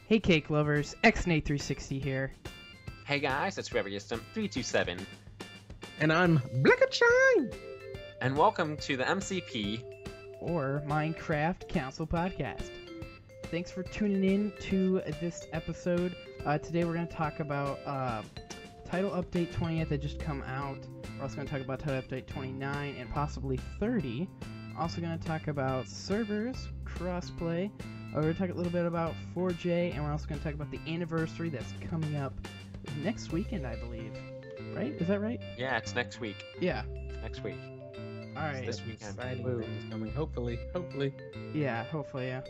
Hey cake lovers, XNate 360 here. Hey guys, it's Webbie 327. And I'm Blickachine. And welcome to the MCP or Minecraft Council Podcast. Thanks for tuning in to this episode. Today we're going to talk about Title Update 20th that just come out. We're also going to talk about Title Update 29 and possibly 30. Also going to talk about servers, crossplay. We're going to talk a little bit about 4J, and we're also going to talk about the anniversary that's coming up next weekend, I believe. Right? Is that right? Yeah, it's next week. Yeah. Next week. Alright. This weekend. Exciting things coming, hopefully. Yeah, hopefully, yeah.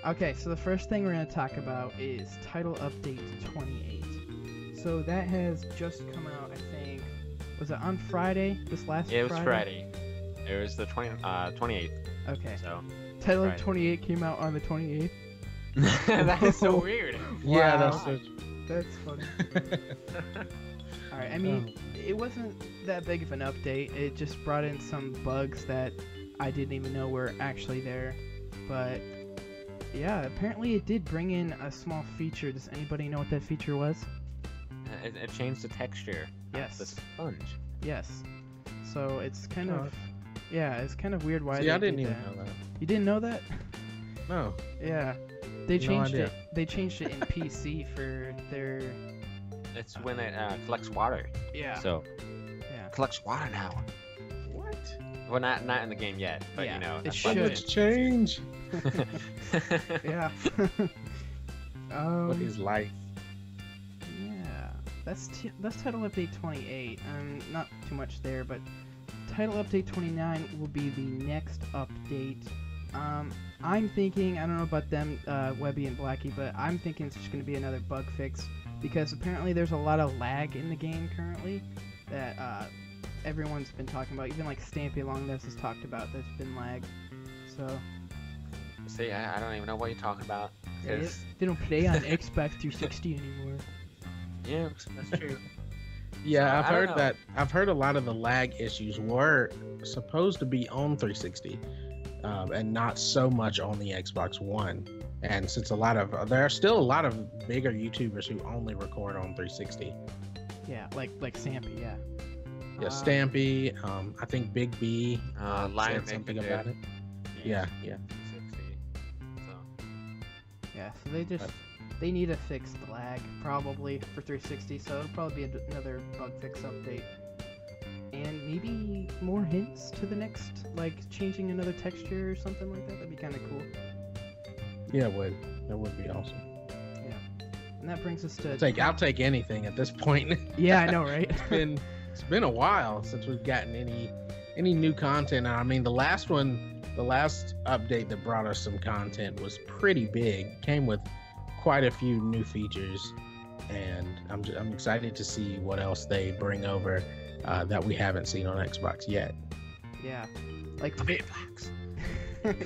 Okay, so the first thing we're going to talk about is Title Update 28. So that has just come out, I think. Was it on Friday? This last Friday? Yeah, it was Friday. It was the 28th. Okay. So Title Friday. 28 came out on the 28th. That is so weird. Yeah, Wow. That's funny. Alright, I mean, it wasn't that big of an update. It just brought in some bugs that I didn't even know were actually there. But, yeah, apparently it did bring in a small feature. Does anybody know what that feature was? It changed the texture. Yes. The sponge. Yes. So it's kind of... Yeah, it's kind of weird why See, they I didn't did even that. know that. You didn't know that? No. Yeah. They changed idea. it. They changed it in PC for their... It's when it collects water. Yeah. So, Yeah. collects water now. What? Well, not in the game yet, but Yeah, you know. it that's should. what Let's change. Yeah. What is life? Yeah. That's Title Update 28. Not too much there, but Title Update 29 will be the next update. I'm thinking, I don't know about them, Webbie and Blackie, but I'm thinking it's just going to be another bug fix, because apparently there's a lot of lag in the game currently that everyone's been talking about. Even like Stampy Along This has talked about there's been lag. So See, I don't even know what you're talking about. they don't play on Xbox 360 anymore. Yeah, that's true. Yeah, So, I've I don't heard know. that. I've heard a lot of the lag issues were supposed to be on 360, and not so much on the Xbox One. And since there are still a lot of bigger YouTubers who only record on 360. Yeah, like Stampy, yeah. Yeah, Stampy. I think Big B Lion said something Maker about did. it. Yeah. 360. So. Yeah, so they need to fix the lag probably for 360, so it'll probably be another bug fix update. And maybe more hints to the next, like changing another texture or something like that. That'd be kind of cool. Yeah, it would. That would be awesome. Yeah. And that brings us to... I'll take anything at this point. Yeah, I know, right? It's been a while since we've gotten any new content. I mean, the last update that brought us some content was pretty big. Came with quite a few new features, and I'm excited to see what else they bring over that we haven't seen on Xbox yet. Yeah. Like... Command blocks.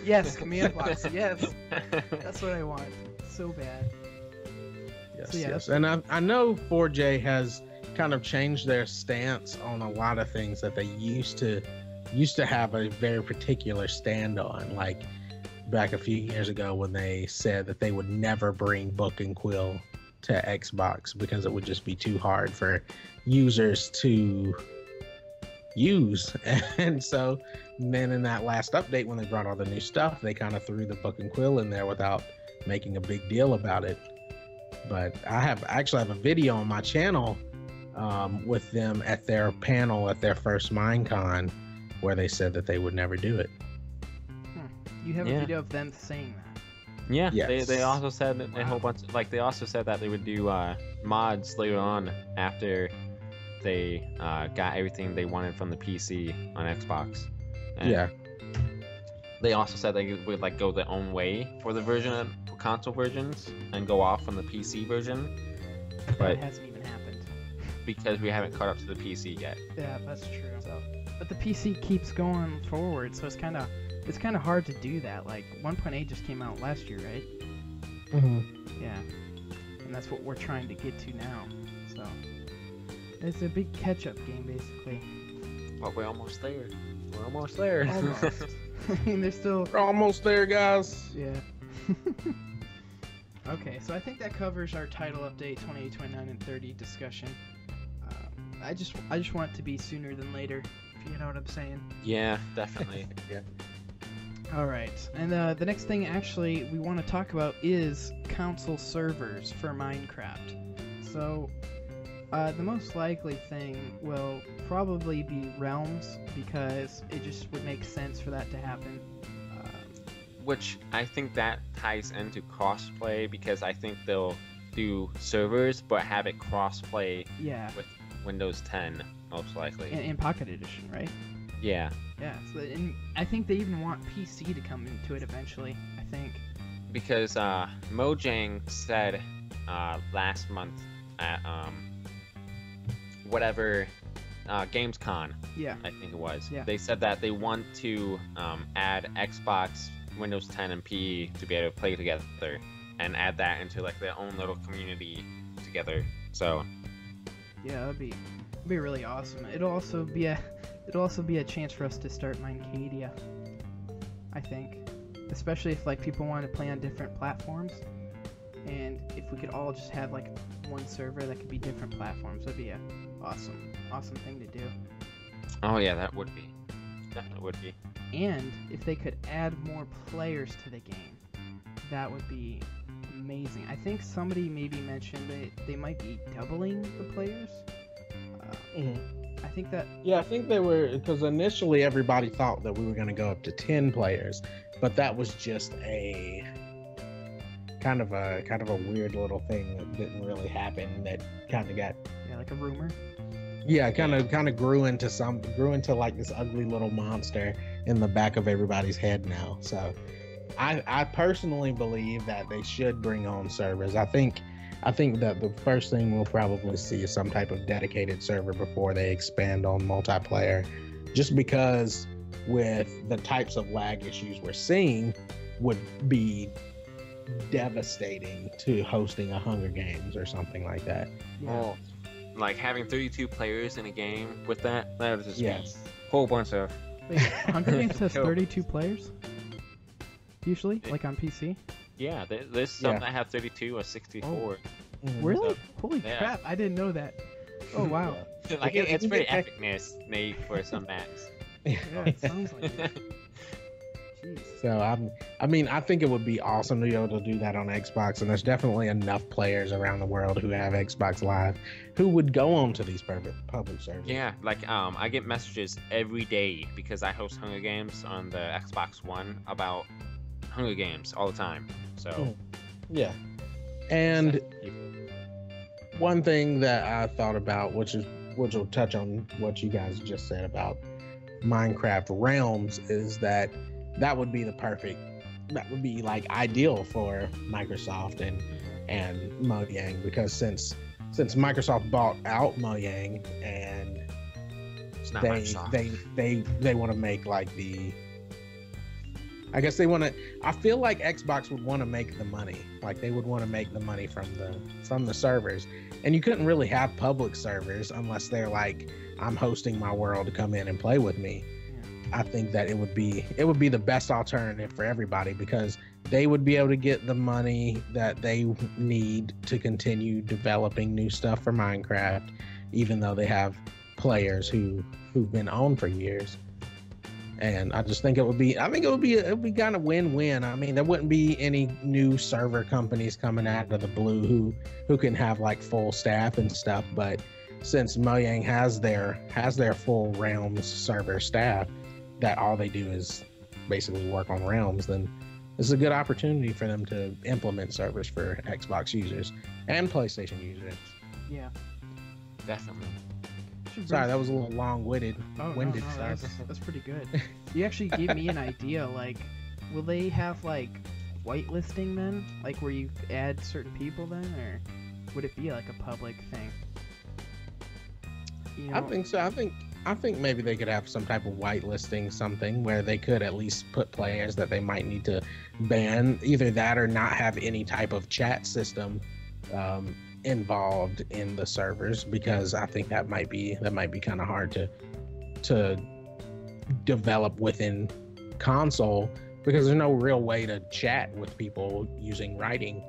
Yes, command blocks, yes. That's what I want. So bad. Yes, So, yeah, yes. And I know 4J has kind of changed their stance on a lot of things that they used to have a very particular stand on, like back a few years ago when they said that they would never bring Book and Quill to Xbox because it would just be too hard for users to use. And so then in that last update, when they brought all the new stuff, they kind of threw the Book and Quill in there without making a big deal about it. But I actually have a video on my channel with them at their panel at their first Minecon where they said that they would never do it. You have Yeah. a video of them saying that. Yeah, Yes. they also said that a Wow. whole bunch. Like they also said that they would do mods later on after they got everything they wanted from the PC on Xbox. And Yeah. They also said they would like go their own way for the for console versions and go off from the PC version, That but hasn't even happened. because we haven't caught up to the PC yet. Yeah, that's true. So But the PC keeps going forward, so it's kind of hard to do that. Like 1.8 just came out last year, right? Mm-hmm. Yeah, and that's what we're trying to get to now. So it's a big catch-up game, basically. but we're almost there. We're almost there. Almost. I mean, there's still... We're almost there, guys. Yeah. Okay, so I think that covers our title update 28, 29, and 30 discussion. I just want it to be sooner than later, if you know what I'm saying. Yeah, definitely. Yeah. All right, and the next thing actually we want to talk about is console servers for Minecraft. So the most likely thing will probably be Realms, because it just would make sense for that to happen. Which I think that ties into crossplay, because I think they'll do servers but have it crossplay Yeah, with Windows 10 most likely. in Pocket Edition, right? Yeah. Yeah, so, and I think they even want PC to come into it eventually, I think. Because Mojang said last month at whatever Gamescom, Yeah. I think it was. Yeah. They said that they want to add Xbox, Windows 10, and PE to be able to play together, and add that into like their own little community together. So Yeah, that'd be really awesome. It'll also be a chance for us to start Minecadia, I think. Especially if like people want to play on different platforms, and if we could all just have like one server that could be different platforms, that'd be a awesome thing to do. oh yeah, that would be, definitely would be. And if they could add more players to the game, that would be amazing. I think somebody maybe mentioned that they might be doubling the players. I think that. Yeah, I think they were, because initially everybody thought that we were going to go up to 10 players, but that was just a kind of a weird little thing that didn't really happen. That kind of got, Yeah, like a rumor. yeah, kind of grew into like this ugly little monster in the back of everybody's head now. So I personally believe that they should bring on servers. I think that the first thing we'll probably see is some type of dedicated server before they expand on multiplayer, just because with the types of lag issues we're seeing would be devastating to hosting a Hunger Games or something like that. Yeah. Well, like having 32 players in a game with that would just be Yes. a whole bunch of. Wait, Hunger Games has Kill. 32 players? Usually? Like on PC? Yeah, there's some Yeah. that have 32 or 64. Mhm. Really? So, Holy yeah. crap, I didn't know that. Oh, wow. Like You it's can pretty get epicness, Nate, for some maps. Yeah, it sounds like it. Jeez. So I think it would be awesome to be able to do that on Xbox, and there's definitely enough players around the world who have Xbox Live who would go on to these public servers. Yeah, like I get messages every day because I host Hunger Games on the Xbox One about Hunger Games all the time. So Yeah. And one thing that I thought about, which will touch on what you guys just said about Minecraft Realms, is that would be that would be like ideal for Microsoft and Mojang, because since Microsoft bought out Mojang, and it's not they Microsoft. they want to make like I feel like Xbox would want to make the money. Like they would want to make the money from the servers. And you couldn't really have public servers unless they're like, I'm hosting my world to come in and play with me. I think that it would be the best alternative for everybody, because they would be able to get the money that they need to continue developing new stuff for Minecraft, even though they have players who've been on for years. And I just think it would be kind of win-win. I mean, there wouldn't be any new server companies coming out of the blue who can have like full staff and stuff. But since Mojang has their full Realms server staff, that all they do is basically work on Realms, then this is a good opportunity for them to implement servers for Xbox users and PlayStation users. Yeah. Definitely. Sorry, that was a little long-winded. Oh, winded. no, that's pretty good. You actually gave me an idea. Like, will they have like whitelisting then, like where you add certain people then, or would it be like a public thing? You know? I think so. I think maybe they could have some type of whitelisting, something where they could at least put players that they might need to ban, either that or not have any type of chat system involved in the servers, because I think that might be kind of hard to develop within console, because there's no real way to chat with people using writing.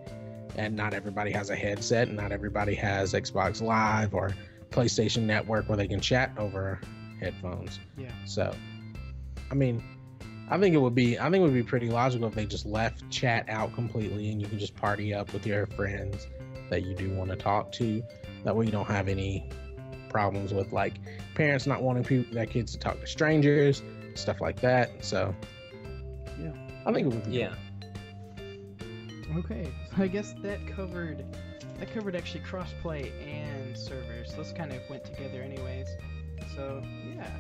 and not everybody has a headset, and not everybody has Xbox Live or PlayStation Network where they can chat over headphones. Yeah. So, I mean, I think it would be pretty logical if they just left chat out completely, and you can just party up with your friends that you do want to talk to. That way, you don't have any problems with like parents not wanting their kids to talk to strangers, stuff like that. So, yeah, I think it would be Yeah. Okay, so I guess that covered actually crossplay and servers. Those kind of went together anyways. So yeah,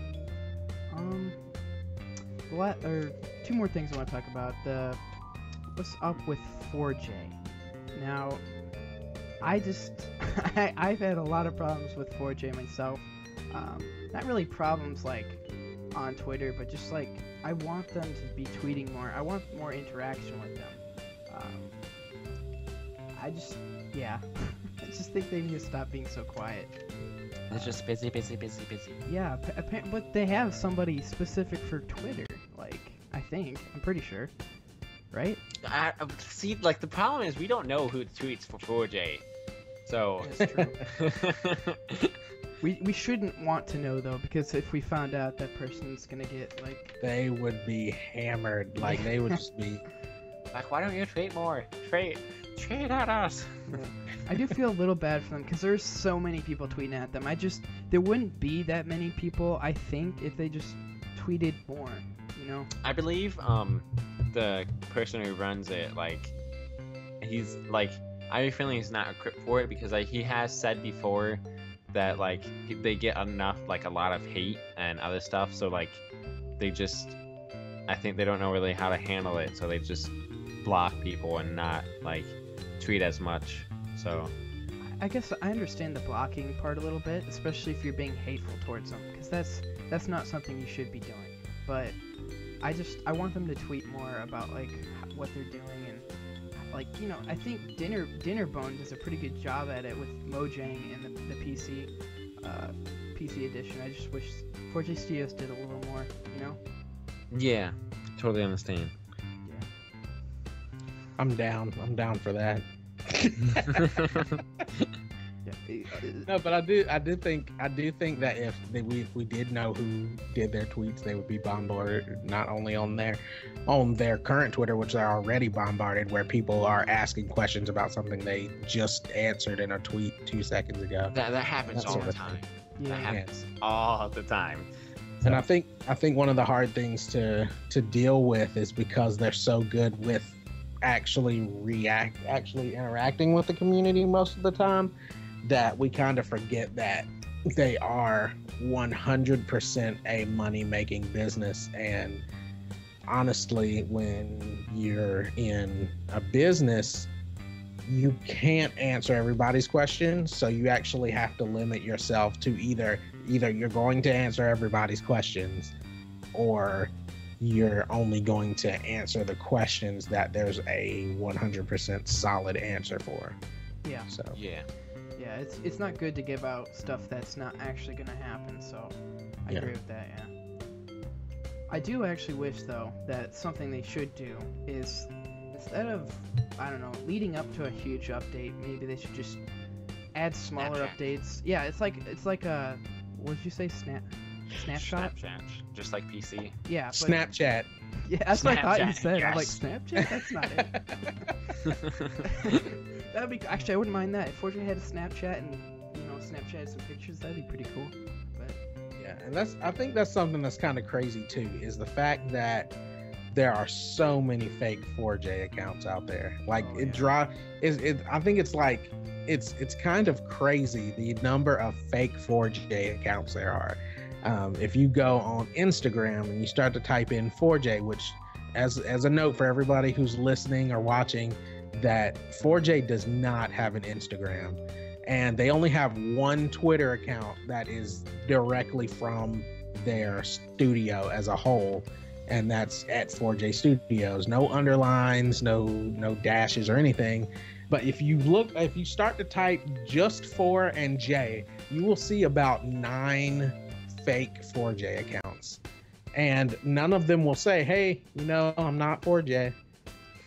two more things I want to talk about. What's up with 4J? Now, I've had a lot of problems with 4J myself. Not really problems like on Twitter, but just like I want them to be tweeting more. I want more interaction with them. I just think they need to stop being so quiet. It's just busy. Yeah, but they have somebody specific for Twitter. Like, I'm pretty sure, right? See, like the problem is we don't know who tweets for 4J, so. That's true. We shouldn't want to know though, because if we found out, that person's gonna get like. They would be hammered. Like they would just be. Like, why don't you tweet more? Tweet at us. I do feel a little bad for them because there's so many people tweeting at them. There wouldn't be that many people, I think, if they just tweeted more, you know? I believe the person who runs it, like, he's like, I have a feeling he's not equipped for it because he has said before that like they get a lot of hate and other stuff, so like I think they don't know really how to handle it, so they just block people and not like tweet as much. So I guess I understand the blocking part a little bit, especially if you're being hateful towards them, because that's not something you should be doing. But I want them to tweet more about like what they're doing, and like, you know, I think Dinnerbone does a pretty good job at it with Mojang and the PC edition. I just wish 4JStudios did a little more, you know? Yeah, totally understand. I'm down for that. No, but I do think that if we did know who did their tweets, they would be bombarded not only on their current Twitter, which they're already bombarded, where people are asking questions about something they just answered in a tweet 2 seconds ago. That happens all the time. Yeah. That happens all the time. So. And I think one of the hard things to deal with is because they're so good with actually interacting with the community most of the time, that we kind of forget that they are 100% a money-making business. And honestly, when you're in a business, you can't answer everybody's questions, so you actually have to limit yourself to either you're going to answer everybody's questions, or you're only going to answer the questions that there's a 100% solid answer for. Yeah. So yeah, it's not good to give out stuff that's not actually gonna happen. So I agree with that. Yeah. I do actually wish though that something they should do is, instead of, I don't know, leading up to a huge update, maybe they should just add smaller updates. Yeah, it's like a, what did you say, Snapshot? Snapchat, just like PC. Yeah. But, Snapchat. Yeah, that's what I thought you said. Yes. I'm like, Snapchat? That's not it. That'd be, actually, I wouldn't mind that. If 4J had a Snapchat and, you know, Snapchat some pictures, that'd be pretty cool. But yeah, and I think that's something that's kind of crazy too, is the fact that there are so many fake 4J accounts out there. Like I think it's like it's kind of crazy the number of fake 4J accounts there are. If you go on Instagram and you start to type in 4J, which as a note for everybody who's listening or watching, that 4J does not have an Instagram, and they only have one Twitter account that is directly from their studio as a whole, and that's at 4JStudios. No underlines, no dashes or anything. But if you start to type just 4 and J, you will see about 9 fake 4J accounts, and none of them will say, hey, you know, I'm not 4J.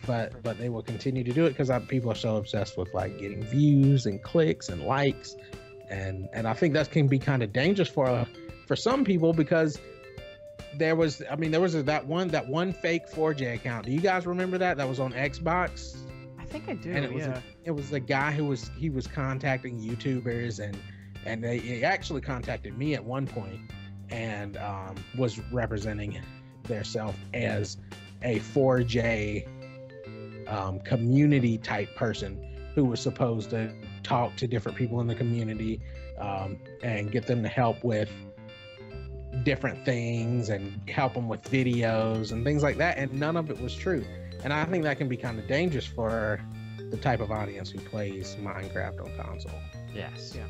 but they will continue to do it because people are so obsessed with like getting views and clicks and likes, and I think that can be kind of dangerous for some people because there was that one fake 4J account. Do you guys remember that was on Xbox? I think I do. And it was the guy who was contacting YouTubers and he actually contacted me at one point and was representing theirself as a 4J community type person who was supposed to talk to different people in the community and get them to help with different things and help them with videos and things like that, and none of it was true. And I think that can be kind of dangerous for the type of audience who plays Minecraft on console. Yes. Yeah.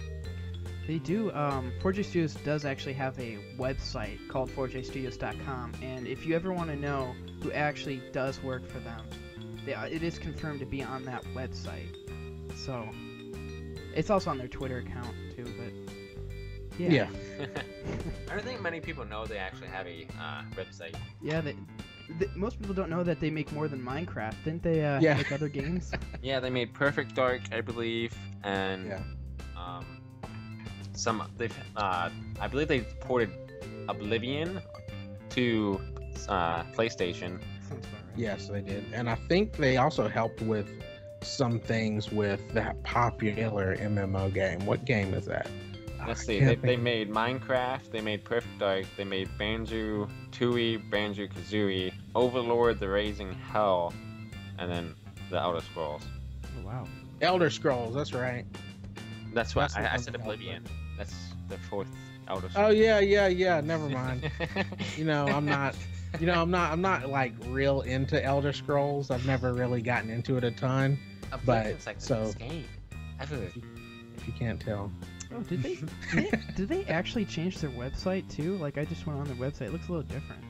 They do. 4JStudios does actually have a website called 4JStudios.com, and if you ever want to know who actually does work for them, it is confirmed to be on that website. So it's also on their Twitter account too. But yeah. I don't think many people know they actually have a website. Yeah, most people don't know that they make more than Minecraft. Didn't they make other games? Yeah, they made Perfect Dark, I believe, and I believe they ported Oblivion to PlayStation. Sounds about right. Yes, they did. And I think they also helped with some things with that popular MMO game. What game is that? Let's see. They made Minecraft, they made Perfect Dark, they made Banjo-Tooie, Banjo-Kazooie, Overlord, The Raising Hell, and then the Elder Scrolls. Oh, wow. Elder Scrolls, that's right. That's what I said. Oblivion. That's the fourth Elder Oh Scrolls. yeah. Never mind. I'm not like real into Elder Scrolls. I've never really gotten into it a ton. But it's like the so best game ever. if you can't tell. Oh, did they actually change their website too? Like I just went on their website. It looks a little different.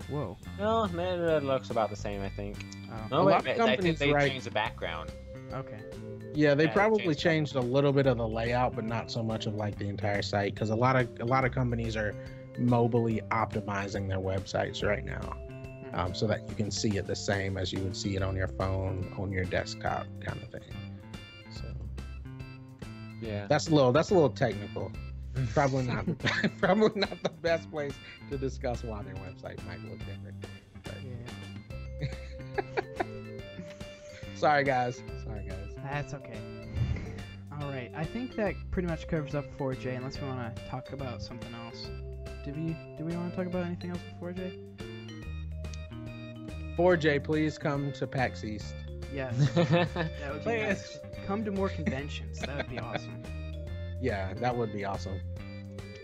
Whoa. No, it looks about the same, I think. Oh. No, A wait, lot of I think companies they write- changed the background. Okay. Yeah, they Yeah, probably changed a little bit of the layout, but not so much of like the entire site, because a lot of companies are mobily optimizing their websites right now, so that you can see it the same as you would see it on your phone, on your desktop, kind of thing. So Yeah. that's a little technical. Probably not the best place to discuss why their website might look different. But, Yeah. Sorry guys. That's okay. All right. I think that pretty much covers up 4J, unless we want to talk about something else. Do we want to talk about anything else with 4J? 4J, please come to PAX East. Yes. That would be nice. Come to more conventions. That would be awesome. Yeah, that would be awesome.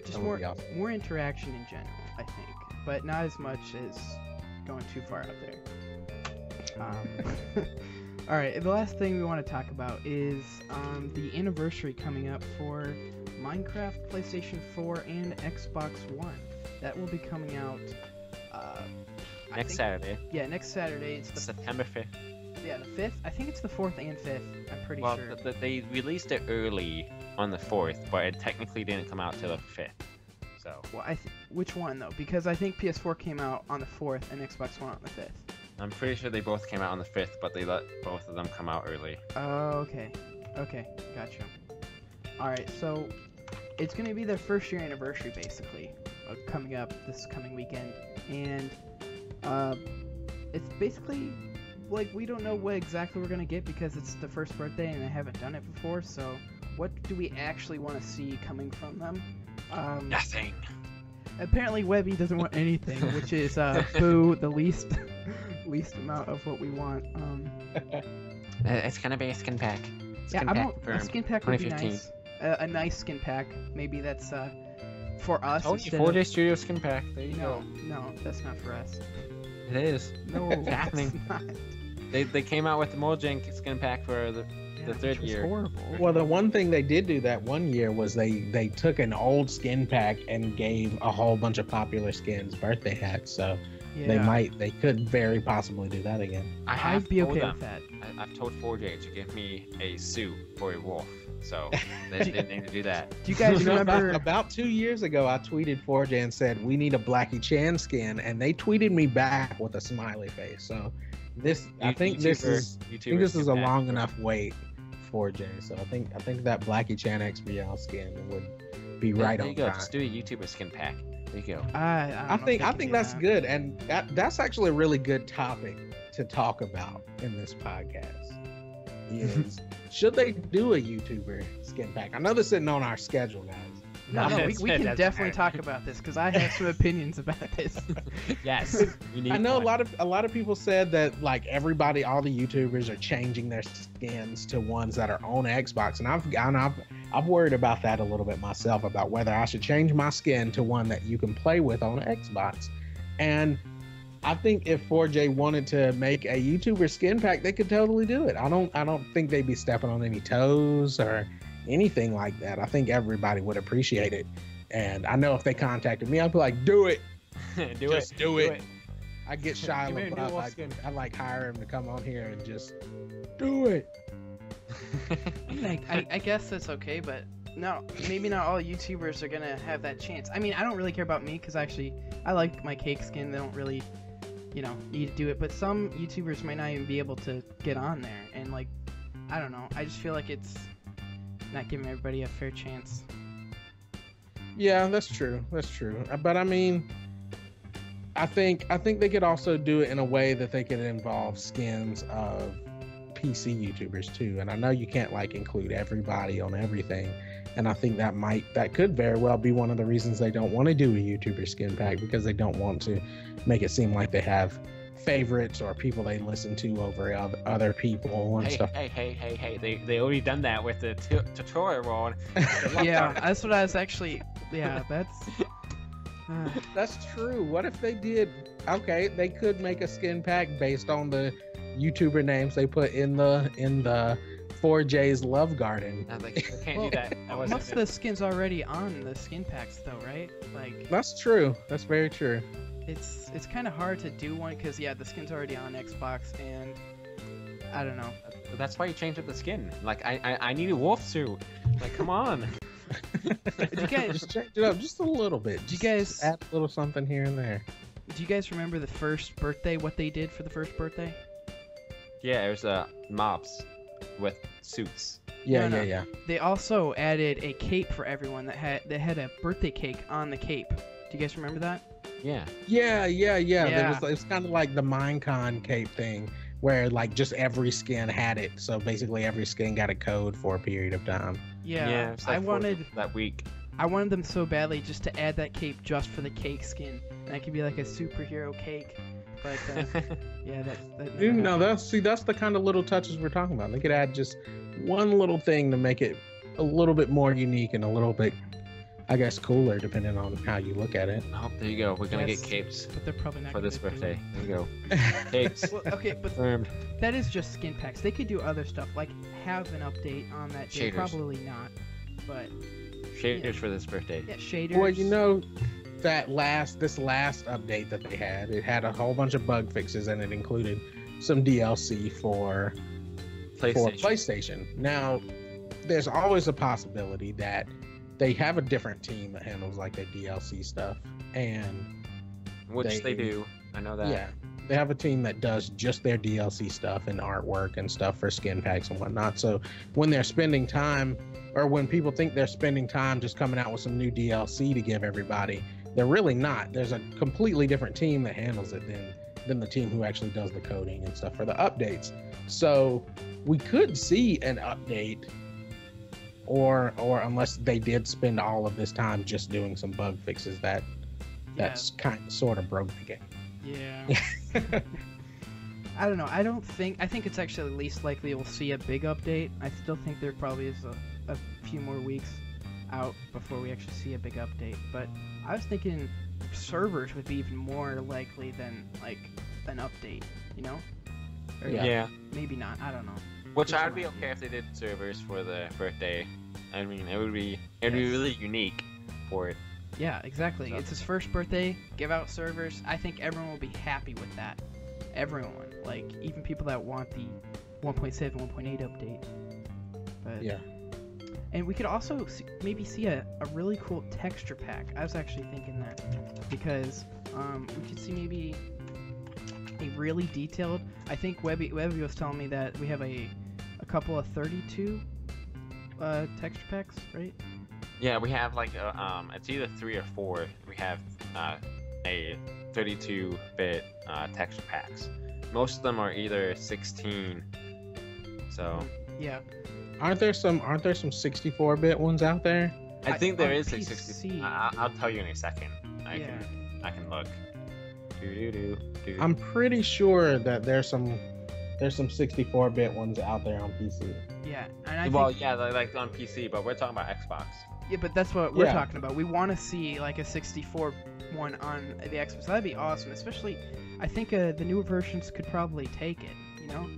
Just That would be awesome. more interaction in general, I think, but not as much as going too far out there. All right, the last thing we want to talk about is the anniversary coming up for Minecraft, PlayStation 4, and Xbox One. That will be coming out Saturday. Yeah, next Saturday. It's the September 5th. Yeah, the 5th. I think it's the 4th and 5th. I'm pretty Well, sure. they released it early on the 4th, but it technically didn't come out till the 5th. So. Well, which one though? Because I think PS4 came out on the 4th and Xbox One on the 5th. I'm pretty sure they both came out on the 5th, but they let both of them come out early. Oh, okay. Okay, gotcha. Alright, so it's going to be their first year anniversary, basically, coming up this coming weekend. And it's basically, like, we don't know what exactly we're going to get because it's the first birthday and they haven't done it before, so what do we actually want to see coming from them? Nothing. Apparently Webbie doesn't want anything, which is, boo, the least amount of what we want. It's gonna be a skin pack. A skin pack would be nice. A nice skin pack. Maybe that's for us. Oh, 4JStudios skin pack. There you No, that's not for us. go. It is. No, It's that's happening. not. They came out with the Mojang skin pack for the third which was year. horrible. Well, the one thing they did do that one year was they took an old skin pack and gave a whole bunch of popular skins birthday hats. So Yeah. they could very possibly do that again. I'd be okay with that. I've told 4J to give me a suit for a wolf, so they didn't need to do that. Do you guys You know, remember? about 2 years ago, I tweeted 4J and said we need a Blackie Chan skin, and they tweeted me back with a smiley face. So I think this is YouTuber a long enough wait, 4J. So I think that Blackie Chan XBL skin would be right there on you go. time. Just do a YouTuber skin pack. There you go. I think that's good, and that's actually a really good topic to talk about in this podcast. Is should they do a YouTuber skin pack? I know this isn't on our schedule, guys. No, we can definitely talk about this because I have some opinions about this. Yes, I know a lot of people said that like all the YouTubers are changing their skins to ones that are on Xbox, and I've worried about that a little bit myself about whether I should change my skin to one that you can play with on Xbox. And I think if 4J wanted to make a YouTuber skin pack, they could totally do it. I don't think they'd be stepping on any toes or anything like that. I think everybody would appreciate it. And I know if they contacted me, I'd be like, do it. Just do it. I get Shia LaBeouf. I like hire him to come on here and just do it. I guess that's okay, but no, maybe not all YouTubers are gonna have that chance. I mean, I don't really care about me because actually I like my cake skin. They don't really, need to do it. But some YouTubers might not even be able to get on there, and like, I don't know. I just feel like it's not giving everybody a fair chance. Yeah, that's true. But I mean, I think they could also do it in a way that they could involve skins of PC YouTubers too. And I know you can't like include everybody on everything. And I think that could very well be one of the reasons they don't want to do a YouTuber skin pack, because they don't want to make it seem like they have favorites or people they listen to over other people and stuff. Hey, they already done that with the tutorial one. Yeah, that's what I was actually. Yeah, that's. That's true. What if they did? Okay, they could make a skin pack based on the YouTuber names they put in the 4J's Love Garden. They can't do that. Most of the skins already on the skin packs, though, right? Like. That's true. That's very true. It's kind of hard to do one because the skin's already on Xbox, and I don't know. That's why you changed up the skin. Like I need a wolf suit. Like come on. You guys just change it up just a little bit. Do you guys add a little something here and there? Do you guys remember the first birthday? What they did for the first birthday? Yeah, it was mobs with suits. Yeah. They also added a cape for everyone that had a birthday cake on the cape. Do you guys remember that? Yeah. It was kind of like the Minecon cape thing, where like just every skin had it. So basically every skin got a code for a period of time. Yeah. Like I wanted that week. I wanted them so badly just to add that cape just for the cake skin. And that could be like a superhero cake. But that's the kind of little touches we're talking about. They could add just one little thing to make it a little bit more unique and a little bit, I guess, cooler, depending on how you look at it. Oh, there you go. We're gonna get capes but they're probably not for this birthday. There you go. Capes. Well, okay, but that is just skin packs. They could do other stuff, like have an update on that day. Shaders. Probably not, but shaders for this birthday. Yeah, shaders. Well, this last update that they had, it had a whole bunch of bug fixes, and it included some DLC for PlayStation. Now, there's always a possibility that they have a different team that handles like their DLC stuff, and which they do. I know that. Yeah, they have a team that does just their DLC stuff and artwork and stuff for skin packs and whatnot. So when they're spending time, or when people think they're spending time just coming out with some new DLC to give everybody, they're really not. There's a completely different team that handles it than the team who actually does the coding and stuff for the updates. So we could see an update, or unless they did spend all of this time just doing some bug fixes, that's kind of sort of broke the game. Yeah. I don't know. I think it's actually least likely we'll see a big update. I still think there probably is a few more weeks out before we actually see a big update. But I was thinking servers would be even more likely than like an update, Or, maybe not. I don't know. Which I'd be okay if they did servers for the birthday. I mean, it'd be really unique for it. Yeah, exactly. So. It's his first birthday. Give out servers. I think everyone will be happy with that. Everyone, like even people that want the 1.7, 1.8 update. But, yeah. And we could also maybe see a really cool texture pack. I was actually thinking that because we could see maybe a really detailed. I think Webbie was telling me that we have a couple of 32 texture packs, right? Yeah, we have like it's either 3 or 4. We have a 32-bit texture packs. Most of them are either 16. So yeah, aren't there some 64-bit ones out there? I think there is a PC. 60. I'll tell you in a second. I can look. I'm pretty sure that there's some 64-bit ones out there on PC. Yeah, and yeah, like on PC, but we're talking about Xbox. Yeah, but that's what we're talking about. We want to see like a 64 one on the Xbox. That'd be awesome. Especially, I think the newer versions could probably take it. You know.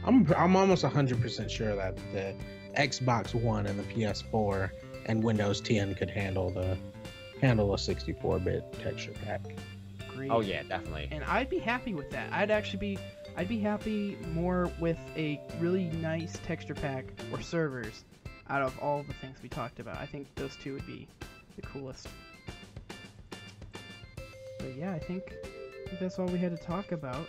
I'm almost 100% sure that the Xbox One and the PS4 and Windows 10 could handle a 64-bit texture pack. Great. Oh yeah, definitely. And I'd be happy with that. I'd be happy more with a really nice texture pack or servers out of all the things we talked about. I think those two would be the coolest. But yeah, I think that's all we had to talk about.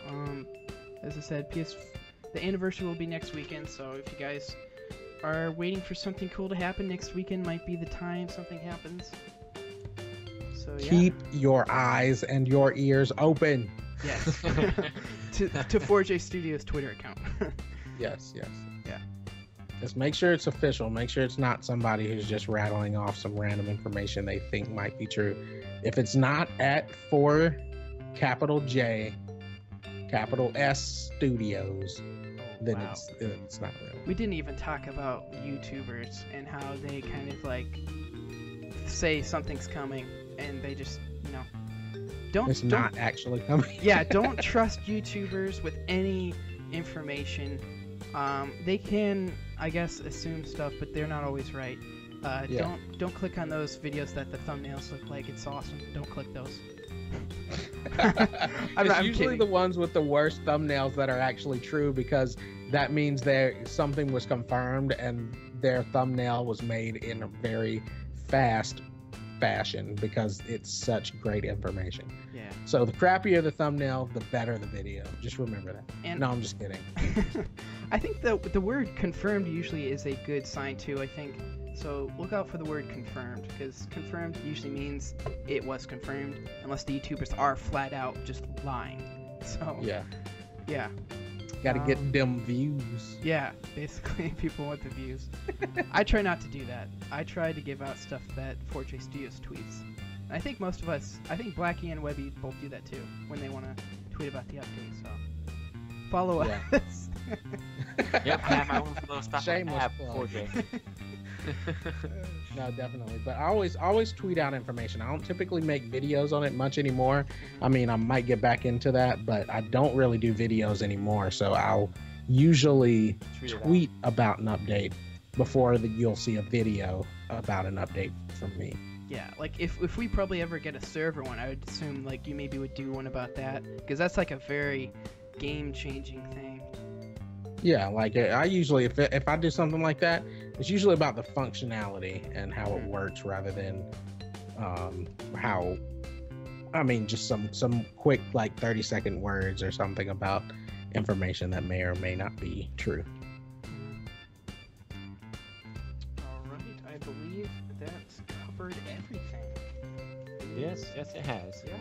As I said, the anniversary will be next weekend, so if you guys are waiting for something cool to happen, next weekend might be the time something happens. So yeah. Keep your eyes and your ears open. Yes. to 4JStudios Twitter account. Yes. Yeah. Just make sure it's official. Make sure it's not somebody who's just rattling off some random information they think might be true. If it's not at 4J Studios, then it's not real. We didn't even talk about YouTubers and how they kind of like say something's coming and they just, don't not actually coming. Yeah, don't trust YouTubers with any information. They can, I guess, assume stuff, but they're not always right. Don't click on those videos that the thumbnails look like it's awesome. Don't click those. I'm usually kidding. The ones with the worst thumbnails that are actually true, because that means something was confirmed and their thumbnail was made in a very fast fashion because it's such great information. Yeah. So the crappier the thumbnail, the better the video. Just remember that. No, I'm just kidding. I think the word confirmed usually is a good sign too, I think. So look out for the word confirmed, because confirmed usually means it was confirmed, unless the YouTubers are flat out just lying. So yeah. Gotta get them views. Yeah, basically people want the views. I try not to do that. I try to give out stuff that 4JStudios tweets. And I think most of us, Blackie and Webbie both do that too when they want to tweet about the update. So follow us. Yep, I have my own little stuff. Shameless plug. 4J. No, definitely. But I always tweet out information. I don't typically make videos on it much anymore. I mean, I might get back into that, but I don't really do videos anymore. So I'll usually tweet about an update before you'll see a video about an update from me. Yeah, like if we probably ever get a server one, I would assume like you maybe would do one about that, because that's like a very game-changing thing. Yeah, like I usually, if I do something like that, it's usually about the functionality and how it works, rather than just some quick like 30-second words or something about information that may or may not be true. All right, I believe that's covered everything. Yes, it has. Yeah.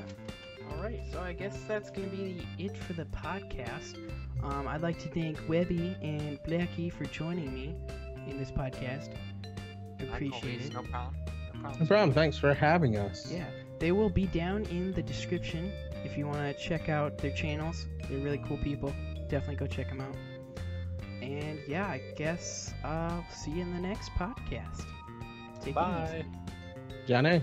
All right, so I guess that's going to be it for the podcast. I'd like to thank Webbie and Blackie for joining me in this podcast. Appreciate it. No problem. No problem. Thanks for having us. Yeah, they will be down in the description if you want to check out their channels. They're really cool people. Definitely go check them out. And yeah, I guess I'll see you in the next podcast. Take it easy. Johnny.